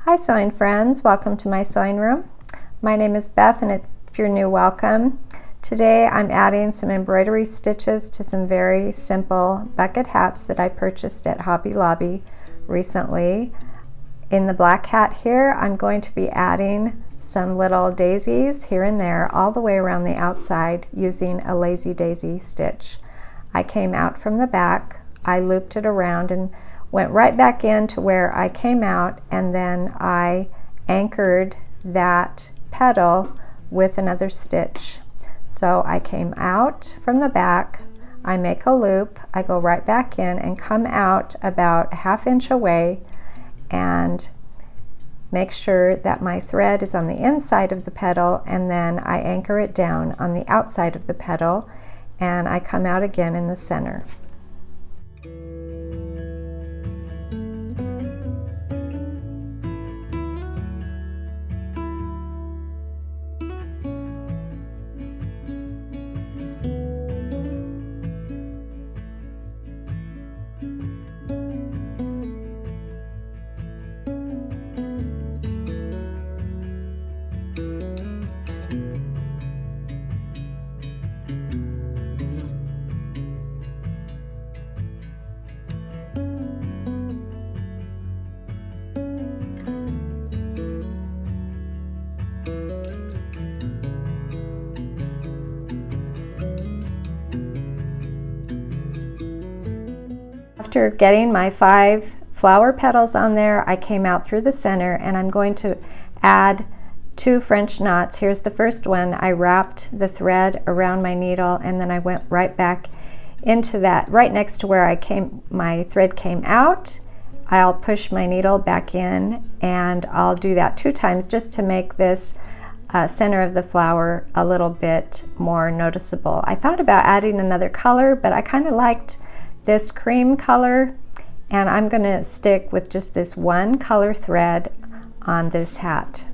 Hi sewing friends, welcome to my sewing room. My name is Beth and if you're new, welcome. Today I'm adding some embroidery stitches to some very simple bucket hats that I purchased at Hobby Lobby recently. In the black hat here I'm going to be adding some little daisies here and there all the way around the outside using a lazy daisy stitch. I came out from the back, I looped it around and went right back into where I came out, and then I anchored that petal with another stitch. So I came out from the back, I make a loop, I go right back in and come out about a ½ inch away and make sure that my thread is on the inside of the petal, and then I anchor it down on the outside of the petal and I come out again in the center. After getting my 5 flower petals on there, I came out through the center and I'm going to add 2 French knots. Here's the first one. I wrapped the thread around my needle and then I went right back into that, right next to where my thread came out. I'll push my needle back in and I'll do that 2 times just to make this center of the flower a little bit more noticeable. I thought about adding another color, but I kind of liked this cream color, and I'm going to stick with just this one color thread on this hat.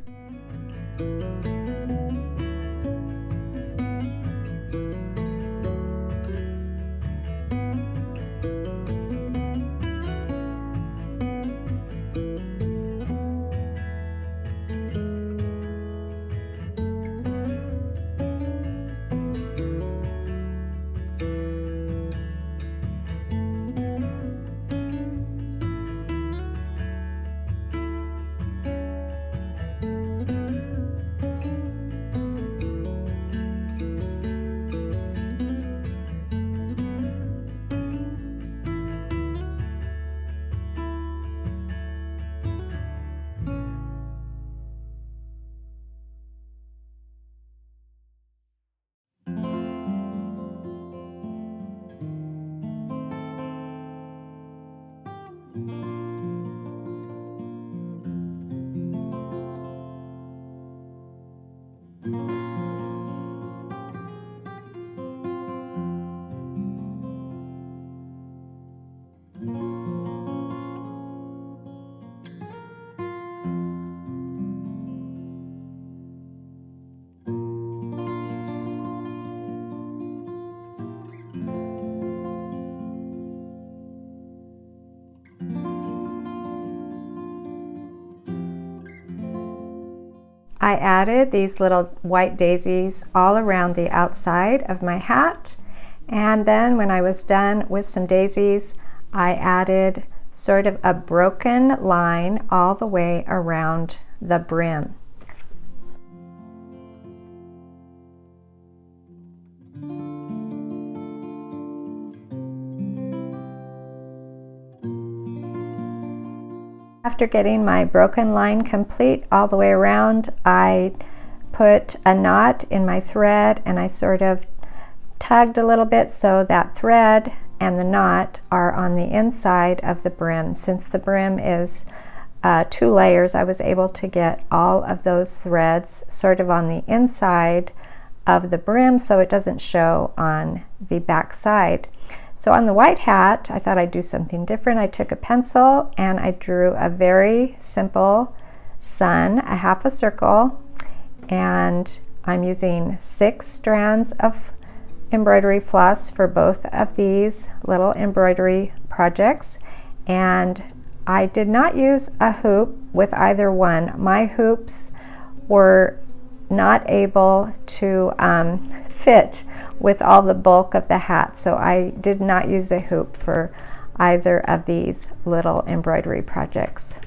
I added these little white daisies all around the outside of my hat, and then when I was done with some daisies, I added sort of a broken line all the way around the brim. After getting my broken line complete all the way around, I put a knot in my thread and I sort of tugged a little bit so that thread and the knot are on the inside of the brim. Since the brim is 2 layers, I was able to get all of those threads sort of on the inside of the brim so it doesn't show on the back side. So on the white hat, I thought I'd do something different. I took a pencil and I drew a very simple sun, a half a circle, and I'm using 6 strands of embroidery floss for both of these little embroidery projects, and I did not use a hoop with either one. My hoops were not able to fit with all the bulk of the hat, so I did not use a hoop for either of these little embroidery projects.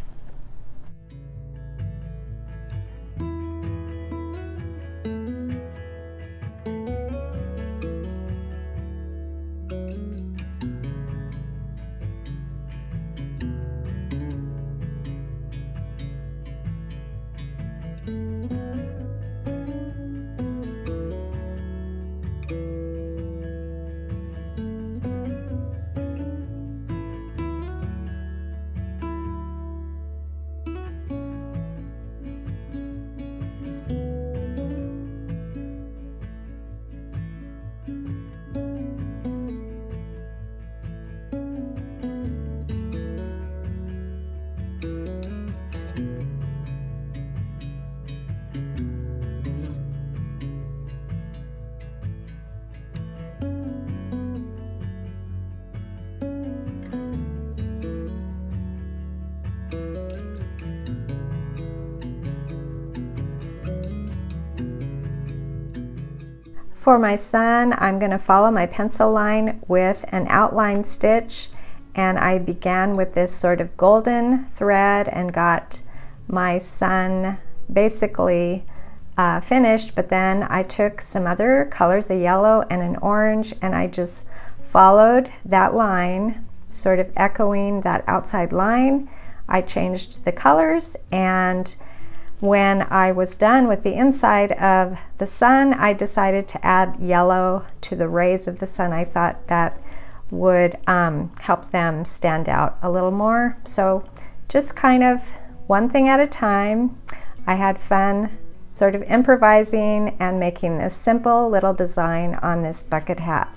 For my sun, I'm going to follow my pencil line with an outline stitch, and I began with this sort of golden thread and got my sun basically finished, but then I took some other colors, a yellow and an orange, and I just followed that line, sort of echoing that outside line. I changed the colors, and when I was done with the inside of the sun, I decided to add yellow to the rays of the sun. I thought that would help them stand out a little more. So just kind of one thing at a time. I had fun sort of improvising and making this simple little design on this bucket hat.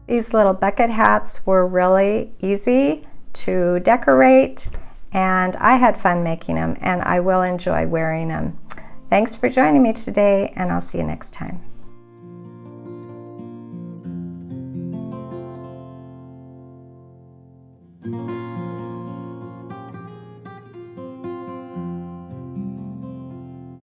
These little bucket hats were really easy to decorate, and I had fun making them, and I will enjoy wearing them. Thanks for joining me today, and I'll see you next time.